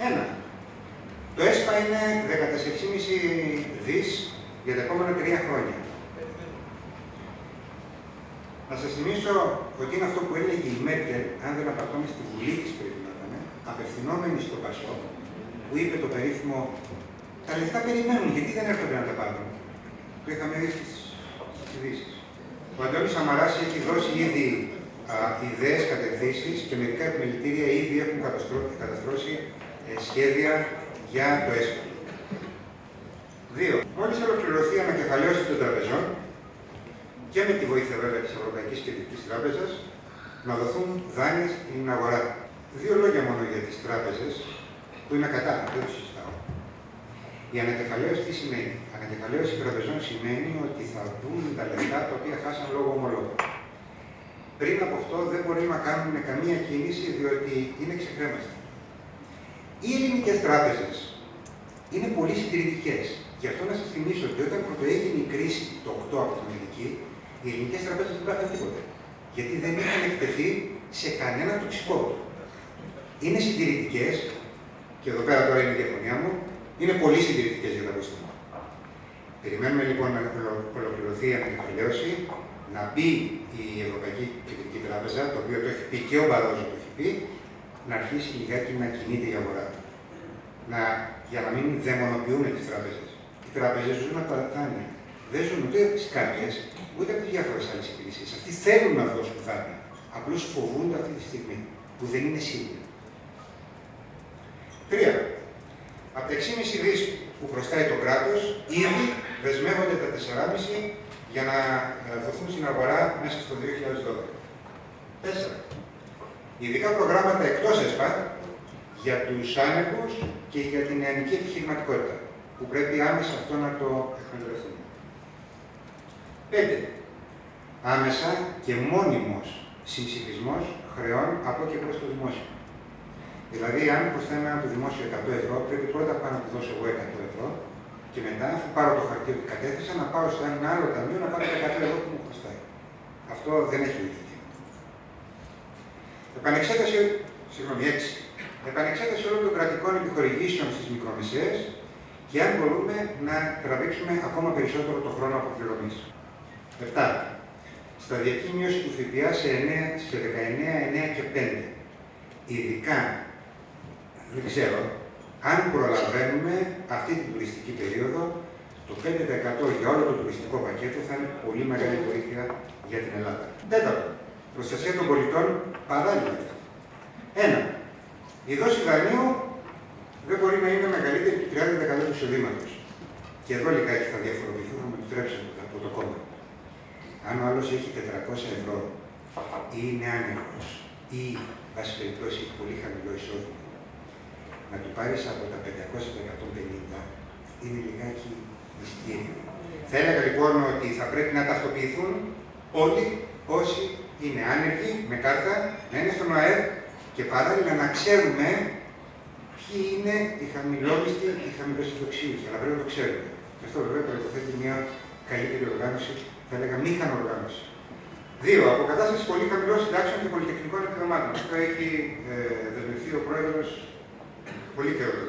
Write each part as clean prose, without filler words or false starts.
Ένα. Το ΕΣΠΑ είναι 14,5 δις για τα επόμενα 3 χρόνια. Να σας θυμίσω ότι είναι αυτό που έλεγε η Μέρκελ, αν δεν απατώμε στη Βουλή της πρέπει να ήταν, απευθυνόμενη στο Πασό, που είπε το περίφημο «Τα λεφτά περιμένουν, γιατί δεν έρχονται να τα πάρουν». Το είχαμε δει στις ειδήσεις. Ο Αντώνης Σαμαράς έχει δώσει ήδη ιδέες, κατευθύνσεις και μερικά επιμελητήρια ήδη έχουν καταστρώσει σχέδια για το ΕΣΠΑ. 2. Μόλις ολοκληρωθεί η ανακεφαλαίωση των τραπεζών, και με τη βοήθεια βέβαια της Ευρωπαϊκής Κεντρικής Τράπεζας, να δοθούν δάνεια στην αγορά. 2 λόγια μόνο για τις τράπεζες, που είμαι κατά, δεν το συζητάω. Η ανακεφαλαίωση τι σημαίνει? Ανακεφαλαίωση τραπεζών σημαίνει ότι θα δουν τα λεφτά τα οποία χάσαν λόγω ομολόγων. Πριν από αυτό δεν μπορεί να κάνουν καμία κίνηση διότι είναι ξεκρέμαστα. Οι ελληνικές τράπεζες είναι πολύ συντηρητικές. Γι' αυτό να σας θυμίσω ότι όταν πρωτοέγινε η κρίση το 8 από την Αμερική, οι ελληνικές τράπεζες δεν πάθαν τίποτα. Γιατί δεν είχαν εκτεθεί σε κανένα τοξικό. Είναι συντηρητικές, και εδώ πέρα τώρα είναι η διαφωνία μου, είναι πολύ συντηρητικές για τα βοηθήμα. Περιμένουμε λοιπόν να ολοκληρωθεί η ανακεφαλαίωση, να μπει η Ευρωπαϊκή Κεντρική Τράπεζα, το οποίο το έχει πει και ο Μπαρόζο το έχει πει, να αρχίσει λιγάκι να κινείται η αγορά. Για να μην δαιμονοποιούμε τις τράπεζες. Οι τράπεζες ζουν από τα δάνεια. Δεν ζουν ούτε από τις κάρτες, ούτε από τις διάφορες άλλες υπηρεσίες. Αυτοί θέλουν να δώσουν δάνεια. Απλώς φοβούνται αυτή τη στιγμή, που δεν είναι σίγουροι. 3. Από τα 6,5 δις που χρωστάει το κράτος, ήδη δεσμεύονται τα 4,5 για να δοθούν στην αγορά μέσα στο 2012. 4. Ειδικά προγράμματα εκτός ΕΣΠΑ για τους άνεργους και για την νεανική επιχειρηματικότητα, που πρέπει άμεσα αυτό να το εκμεταλλευτούμε. 5. Άμεσα και μόνιμος συμψηφισμός χρεών από και προς το δημόσιο. Δηλαδή, αν προσθέτω ένα το δημόσιο 100 ευρώ, πρέπει πρώτα πάνω να του δώσω εγώ 100 ευρώ και μετά, αφού πάρω το χαρτί που κατέθεσα, να πάω σε ένα άλλο ταμείο να πάρω τα 100 ευρώ που μου χρωστάει. Αυτό δεν έχει λογική. Επανεξέταση, συγγνώμη, 6. Επανεξέταση όλων των κρατικών επιχορηγήσεων στις μικρομεσαίες και αν μπορούμε να τραβήξουμε ακόμα περισσότερο το χρόνο αποπληρωμής. 7. Σταδιακή μείωση του ΦΠΑ σε 19, 9 και 5. Ειδικά, δεν ξέρω, αν προλαβαίνουμε αυτή την τουριστική περίοδο, το 5% για όλο το τουριστικό πακέτο θα είναι πολύ μεγάλη βοήθεια για την Ελλάδα. 4. Προστασία των πολιτών παράλληλα. 1. Η δόση δανείου δεν μπορεί να είναι μεγαλύτερη του 30% του εισοδήματος. Και εδώ λιγάκι θα διαφοροποιηθούν, θα μου επιτρέψετε από το κόμμα. Αν ο άλλος έχει 400 ευρώ ή είναι άνεργος ή, βάση περιπτώσει, έχει πολύ χαμηλό εισόδημα, να του πάρεις από τα 500 τα 150 είναι λιγάκι μυστήριο. Θα έλεγα λοιπόν ότι θα πρέπει να ταυτοποιηθούν όλοι όσοι είναι άνεργοι με κάρτα, να είναι στον ΑΕΔ και παράλληλα να ξέρουμε ποιοι είναι οι χαμηλόμιστοι και οι χαμηλοσυνταξιούχοι. Αλλά πρέπει να το ξέρουμε. Και αυτό βέβαια προϋποθέτει μια καλύτερη οργάνωση, θα έλεγα μήχανο οργάνωση. 2. Αποκατάσταση πολύ χαμηλών συντάξεων και πολυτεχνικών επιδομάτων. Αυτό έχει δεσμευτεί ο πρόεδρος πολύ καιρό.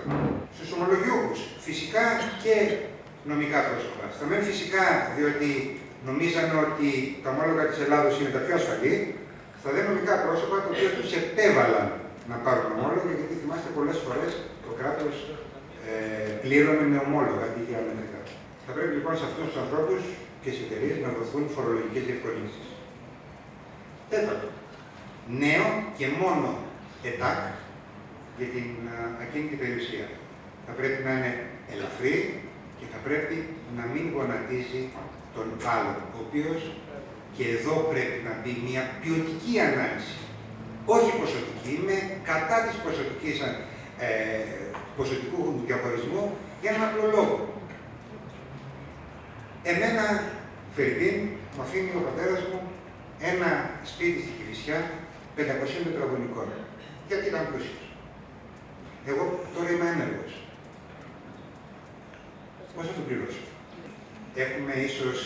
Στους ομολογιούχους, φυσικά και νομικά πρόσωπα. Στα μεν φυσικά, διότι νομίζανε ότι τα ομόλογα της Ελλάδος είναι τα πιο ασφαλή, στα δε νομικά πρόσωπα, τα οποία τους επέβαλαν να πάρουν ομόλογα, γιατί θυμάστε πολλές φορές το κράτος πλήρωνε με ομόλογα αντί για μετρικά. Θα πρέπει λοιπόν σε αυτούς τους ανθρώπους και στις εταιρείες να δοθούν φορολογικές διευκολύνσεις. 4. Νέο και μόνο ΕΤΑΚ για την ακίνητη περιουσία. Θα πρέπει να είναι ελαφρύ και θα πρέπει να μην γονατίζει τον άλλον, ο οποίος και εδώ πρέπει να μπει μια ποιοτική ανάλυση. Όχι ποσοτική, είμαι κατά της ποσοτικού διαχωρισμού για έναν απλό λόγο. Εμένα, Φερρυπίν, μου αφήνει ο πατέρας μου ένα σπίτι στη Κηφισιά 500 τετραγωνικών. Γιατί ήταν πλούσιος. Εγώ τώρα είμαι ένεργος. Πώς θα το πληρώσω? Έχουμε ίσως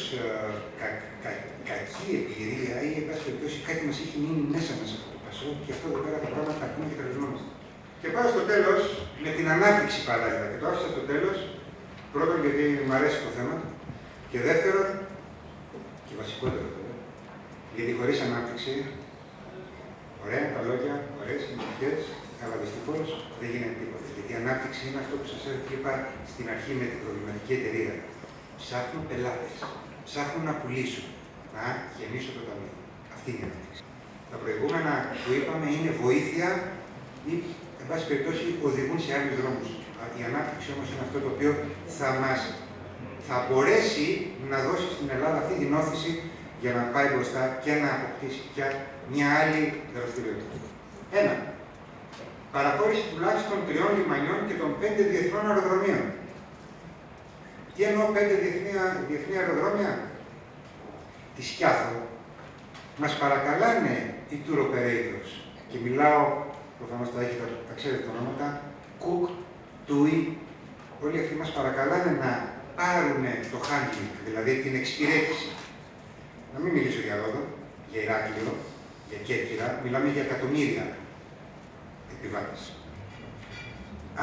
κακή εμπειρία ή εν πάση περιπτώσει κάτι μας έχει μείνει μέσα μας από το Πασό και αυτό εδώ πέρα τα πράγματα ακούμε και τρελνόμαστε. Και πάω στο τέλος με την ανάπτυξη παράλληλα. Και το άφησα στο τέλος, πρώτον γιατί μου αρέσει το θέμα, και δεύτερον, και βασικότερο, γιατί χωρίς ανάπτυξη, ωραία τα λόγια, ωραίες συμμετοχές, αλλά δυστυχώς δεν γίνεται τίποτα. Γιατί η ανάπτυξη είναι αυτό που σας είπα στην αρχή με την προβληματική εταιρεία. Ψάχνουν πελάτες, ψάχνουν να πουλήσουν, να γεμίσω το ταμείο. Αυτή είναι η ανάπτυξη. Τα προηγούμενα που είπαμε είναι βοήθεια ή, εν πάση περιπτώσει, οδηγούν σε άλλους δρόμους. Η ανάπτυξη όμως είναι αυτό το οποίο θα μπορέσει να δώσει στην Ελλάδα αυτή την όθηση για να πάει μπροστά και να αποκτήσει πια μια άλλη δραστηριότητα. Ένα. Παραχώρηση τουλάχιστον 3 λιμανιών και των 5 διεθνών αεροδρομίων. Τι εννοώ 5 διεθνή αεροδρόμια? Τη Σκιάθο μας παρακαλάνε οι tour operators, και μιλάω, προφανώς τα ξέρετε τα ονόματα, Cook, TUI, όλοι αυτοί μας παρακαλάνε να πάρουν το handling, δηλαδή την εξυπηρέτηση. Να μην μιλήσω για Ρόδο, για Ηράκλειο, για Κέρκυρα, μιλάμε για εκατομμύρια επιβάτες.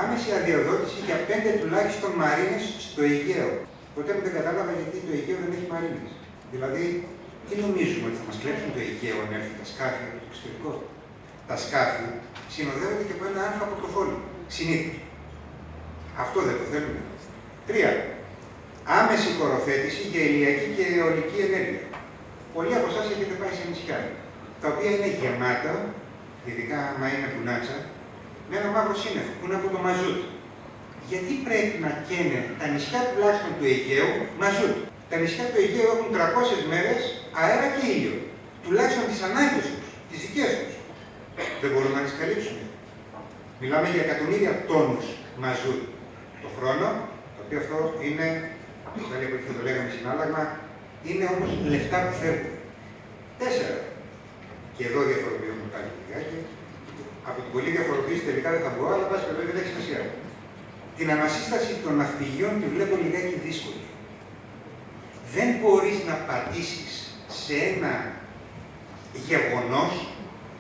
Άμεση αδειοδότηση για 5 τουλάχιστον μαρίνες στο Αιγαίο. Ποτέ μου δεν κατάλαβα γιατί το Αιγαίο δεν έχει μαρίνες. Δηλαδή, τι νομίζουμε, ότι θα μας κλέψουν το Αιγαίο αν έρθει τα σκάφη από το εξωτερικό? Τα σκάφη συνοδεύονται και από ένα αλφα πορτοφόλι. Συνήθως. Αυτό δεν το θέλουμε. 3. Άμεση κοροθέτηση για ηλιακή και αιωλική ενέργεια. Πολλοί από εσάς έχετε πάει σε νησιά, τα οποία είναι γεμάτα, ειδικά άμα είναι πουνάτσα, με ένα μαύρο σύννεφο που είναι από το μαζούτ. Γιατί πρέπει να καίνε τα νησιά τουλάχιστον του Αιγαίου μαζούτ? Τα νησιά του Αιγαίου έχουν 300 μέρες αέρα και ήλιο. Τουλάχιστον τις ανάγκες τους, τις δικές τους. Δεν μπορούμε να τις καλύψουμε. Μιλάμε για εκατομμύρια τόνους μαζούτ το χρόνο, το οποίο αυτό είναι, θα το λέγαμε συνάλλαγμα, είναι όμως λεφτά που φεύγουν. 4. Και εδώ διαφοροποιούμε πάλι λιγάκι. Από την πολλή διαφοροποίηση τελικά δεν θα μπω, αλλά πάση περιπτώσει δεν έχει σημασία. Την ανασύσταση των ναυπηγείων τη βλέπω λιγάκι δύσκολη. Δεν μπορείς να πατήσεις σε ένα γεγονός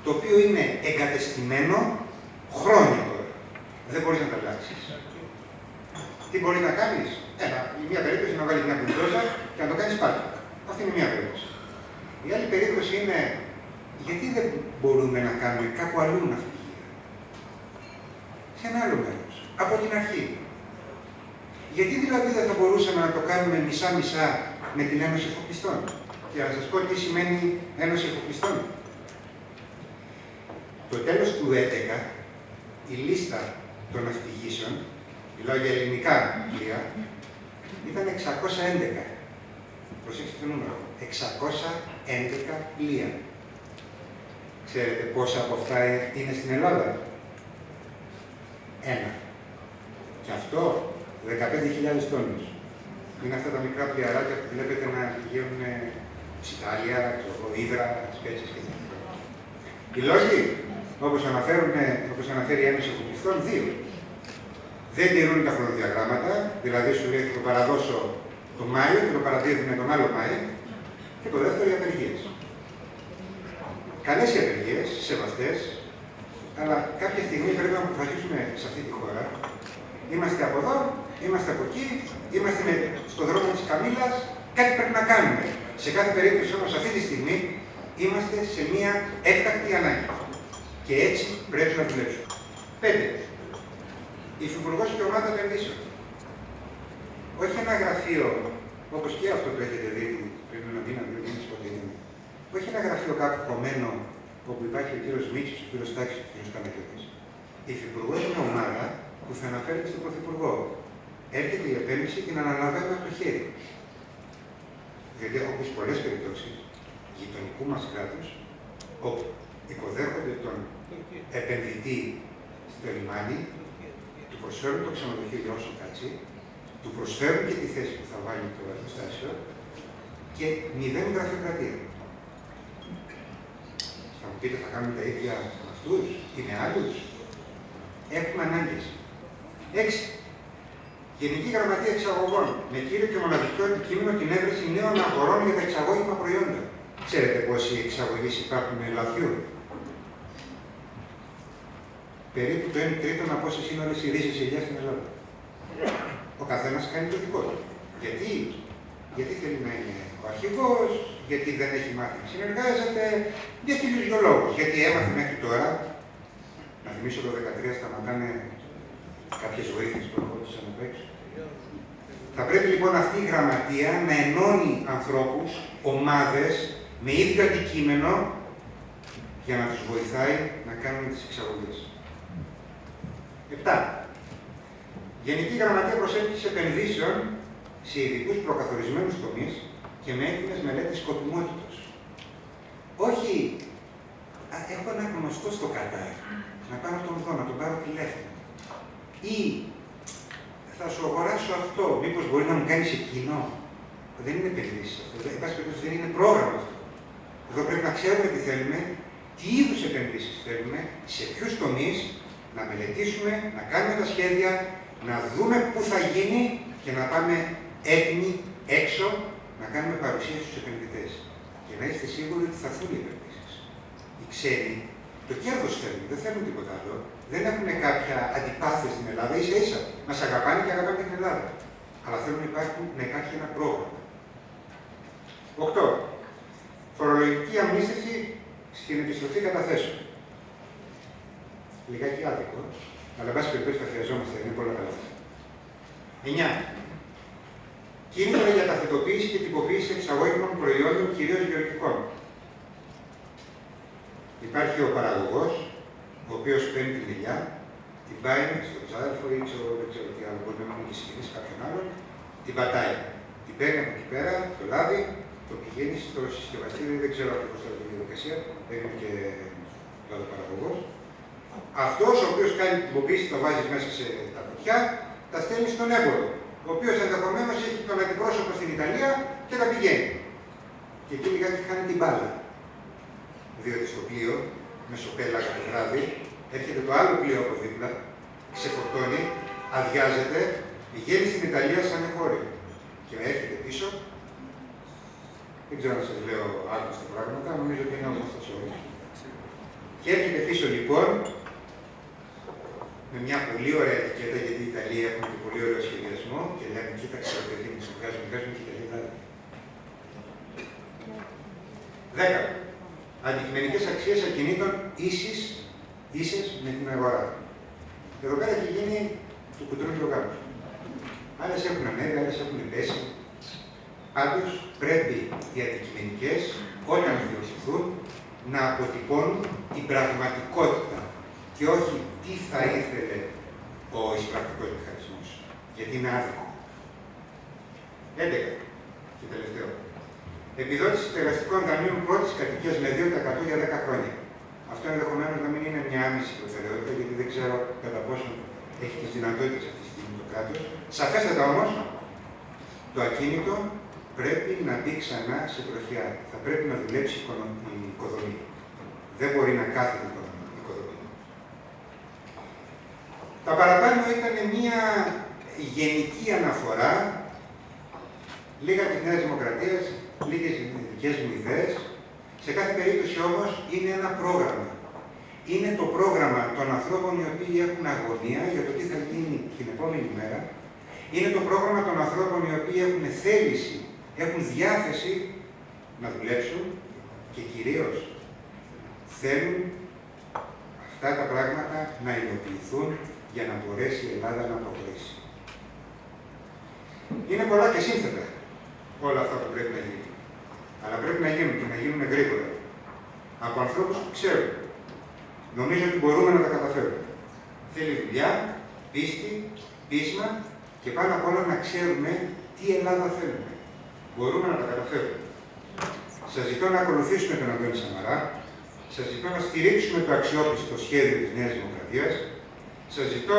το οποίο είναι εγκατεστημένο χρόνια τώρα. Δεν μπορείς να τα αλλάξεις. Τι μπορείς να κάνεις? Η μία περίπτωση είναι να βάλεις μια μπουλντόζα και να το κάνεις πάρκινγκ. Αυτή είναι μια περίπτωση. Η άλλη περίπτωση είναι γιατί δεν μπορούμε να κάνουμε κάπου αλλού ναυπηγεία. Σε ένα άλλο μέρος. Από την αρχή. Γιατί δηλαδή δεν θα μπορούσαμε να το κάνουμε μισά-μισά με την Ένωση Εφοπλιστών? Για να σας πω τι σημαίνει Ένωση Εφοπλιστών. Το τέλος του 2011, η λίστα των ναυπηγήσεων, μιλάω για ελληνικά πλοία, ήταν 611. Προσέξτε το νούμερο. 611 πλοία. Ξέρετε πόσα από αυτά είναι στην Ελλάδα? 1. Και αυτό 15.000 τόνους. Είναι αυτά τα μικρά πλοιαράκια που βλέπετε να πηγαίνουν ψιτάλια, ύδρα, σπέτσες και τέτοια. Οι λόγοι, όπως αναφέρει η Ένωση Εφοπλιστών, 2. Δεν τηρούν τα χρονοδιαγράμματα, δηλαδή σου λέει θα το παραδώσω τον Μάιο και το παραδίδουν τον άλλο Μάιο. Και το δεύτερο, οι απεργίες. Καλές οι απεργίες, σεβαστές, αλλά κάποια στιγμή πρέπει να αποφασίσουμε σε αυτή τη χώρα. Είμαστε από εδώ, είμαστε από εκεί, είμαστε στον δρόμο της καμήλας, κάτι πρέπει να κάνουμε. Σε κάθε περίπτωση όμως αυτή τη στιγμή είμαστε σε μια έκτακτη ανάγκη. Και έτσι πρέπει να δουλέψουμε. 5. Υφυπουργός και ομάδα επενδύσεων. Όχι ένα γραφείο, όπως και αυτό που έχετε δει πριν ένα μήνα, 2 μήνες πότε είναι. Όχι ένα γραφείο κάπου κομμένο όπου υπάρχει ο κύριος Μίτσος, ο κύριος Τάκης, ο κύριος Κανακιώτης. Υφυπουργός είναι ομάδα που θα αναφέρεται στον Πρωθυπουργό. Έρχεται η επένδυση και την αναλαβαίνουμε από το χέρι. Δηλαδή έχω πει σε πολλές περιπτώσεις γειτονικού μας κράτους, όπου υποδέχονται τον επενδυτή στο λιμάνι, του προσφέρουν το ξενοδοχείο για όσο κάτσει, του προσφέρουν και τη θέση που θα βάλει το εργοστάσιο και 0 γραφειοκρατία. Θα μου πείτε, θα κάνουμε τα ίδια με αυτούς ή με άλλους? Έχουμε ανάγκες. 6. Γενική Γραμματεία Εξαγωγών, με κύριο και μοναδικό αντικείμενο την έβρεση νέων αγορών για τα εξαγώγημα προϊόντα. Ξέρετε πόσοι εξαγωγείς υπάρχουν λαδιού? περίπου το 1/3 από όσες είναι όλες οι ρίζες ελιές στην Ελλάδα. Ο καθένας κάνει το δικό του. Γιατί θέλει να είναι ο αρχηγός, γιατί δεν έχει μάθει να συνεργάζεται, για χίλιους δυο λόγους. Γιατί έμαθε μέχρι τώρα, να θυμίσω το 2013 σταματάνε κάποιες βοήθειες που ερχόντουσαν απ' έξω. Θα πρέπει λοιπόν αυτή η γραμματεία να ενώνει ανθρώπους, ομάδες, με ίδιο αντικείμενο, για να τους βοηθάει να κάνουν τις εξαγωγές. 7. Γενική Γραμματεία Προσέλκυσης Επενδύσεων σε ειδικούς προκαθορισμένους τομείς και με έτοιμες μελέτες σκοπιμότητος. Όχι, έχω ένα γνωστό στο Κατάρ, να πάω να τον δω, να τον πάρω τηλέφωνο. Ή θα σου αγοράσω αυτό, μήπως μπορεί να μου κάνεις εκείνο. Δεν είναι επενδύσεις αυτό, εν πάση περιπτώσει δεν είναι πρόγραμμα αυτό. Εδώ πρέπει να ξέρουμε τι θέλουμε, τι είδους επενδύσεις θέλουμε, σε ποιους τομείς, να μελετήσουμε, να κάνουμε τα σχέδια, να δούμε πού θα γίνει και να πάμε έτοιμοι έξω να κάνουμε παρουσία στους επενδυτές. Και να είστε σίγουροι ότι θα έρθουν οι επενδύσεις. Οι ξένοι το κέρδος θέλουν, δεν θέλουν τίποτα άλλο. Δεν έχουν κάποια αντιπάθεια στην Ελλάδα, ίσα ίσα. Μας αγαπάνε και αγαπάνε την Ελλάδα. Αλλά θέλουν να υπάρχει ένα πρόγραμμα. 8. Φορολογική αμνίστευση στην επιστροφή καταθέσεων. Λιγάκι άδικο, αλλά εν πάση περιπτώσει τα χρειαζόμαστε, είναι πολλά καλά. 9. Κίνητρα για ταυτοποίηση και τυποποίηση εξαγωγικών προϊόντων, κυρίως γεωργικών. Υπάρχει ο παραγωγός, ο οποίος παίρνει τη δουλειά, την πάει στον ξάδελφο ή δεν ξέρω τι άλλο, μπορεί να μην έχει συγκινήσει κάποιον άλλον, την πατάει. Την παίρνει από εκεί πέρα, το λάδι, το πηγαίνει στο συσκευαστήριο, δεν ξέρω ακριβώς τώρα τη διαδικασία, δεν είναι και λαδοπαραγωγός. Αυτός ο οποίος κάνει την τυποποίηση, το βάζει μέσα σε τα κουτιά, τα στέλνει στον έμπορο, ο οποίος ενδεχομένως έχει τον αντιπρόσωπο στην Ιταλία και τα πηγαίνει. Και εκεί λιγάκι χάνει την μπάλα. Διότι στο πλοίο, μεσοπέλακα το βράδυ, έρχεται το άλλο πλοίο από δίπλα, ξεφορτώνει, αδειάζεται, πηγαίνει στην Ιταλία σαν εγχώριο. Και έρχεται πίσω. Δεν ξέρω αν σας λέω άγνωστα πράγματα, νομίζω ότι είναι άγνωστα σε όλους. Και έρχεται πίσω λοιπόν, με μια πολύ ωραία ετικέτα, γιατί η Ιταλία έχουν και πολύ ωραίο σχεδιασμό και λέμε: κοίταξε, το παιδί μου, σου βγάζουμε και τα λοιπά. 10. Αντικειμενικές αξίες ακινήτων ίσες με την αγορά. Εδώ πέρα έχει γίνει το κουτρούμι ο γάμος. Άλλες έχουν ανέβει, άλλες έχουν πέσει. Πάντως πρέπει οι αντικειμενικές, όταν διορθωθούν, να αποτυπώνουν την πραγματικότητα και όχι τι θα ήθελε ο εισπρακτικός μηχανισμός. Γιατί είναι άδικο. 11. Και τελευταίο. Επιδότηση στεγαστικών δανείων πρώτης κατοικίας με 2% για 10 χρόνια. Αυτό ενδεχομένως να μην είναι μια άμεση προτεραιότητα, γιατί δεν ξέρω κατά πόσο έχει τις δυνατότητες αυτή τη στιγμή το κράτος. Σαφέστατα όμως, το ακίνητο πρέπει να μπει ξανά σε τροχιά. Θα πρέπει να δουλέψει η οικοδομή. Δεν μπορεί να κάθεται η οικοδομή. Τα παραπάνω ήταν μια γενική αναφορά, λίγα της Νέας Δημοκρατίας, λίγες δικές μου ιδέες. Σε κάθε περίπτωση όμως είναι ένα πρόγραμμα. Είναι το πρόγραμμα των ανθρώπων οι οποίοι έχουν αγωνία για το τι θα γίνει την επόμενη μέρα. Είναι το πρόγραμμα των ανθρώπων οι οποίοι έχουν θέληση, έχουν διάθεση να δουλέψουν και κυρίως θέλουν αυτά τα πράγματα να υλοποιηθούν για να μπορέσει η Ελλάδα να προχωρήσει. Είναι πολλά και σύνθετα όλα αυτά που πρέπει να γίνουν. Αλλά πρέπει να γίνουν και να γίνουν γρήγορα. Από ανθρώπους που ξέρουν. Νομίζω ότι μπορούμε να τα καταφέρουμε. Θέλει δουλειά, πίστη, πείσμα και πάνω απ' όλα να ξέρουμε τι Ελλάδα θέλουμε. Μπορούμε να τα καταφέρουμε. Σας ζητώ να ακολουθήσουμε τον Αντώνη Σαμαρά. Σας ζητώ να στηρίξουμε το αξιόπιστο σχέδιο της Νέας Δημοκρατίας. Σας ζητώ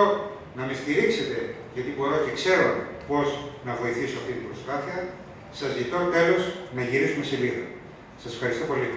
να με στηρίξετε, γιατί μπορώ και ξέρω πώς να βοηθήσω αυτή την προσπάθεια. Σας ζητώ τέλος να γυρίσουμε σελίδα. Σας ευχαριστώ πολύ.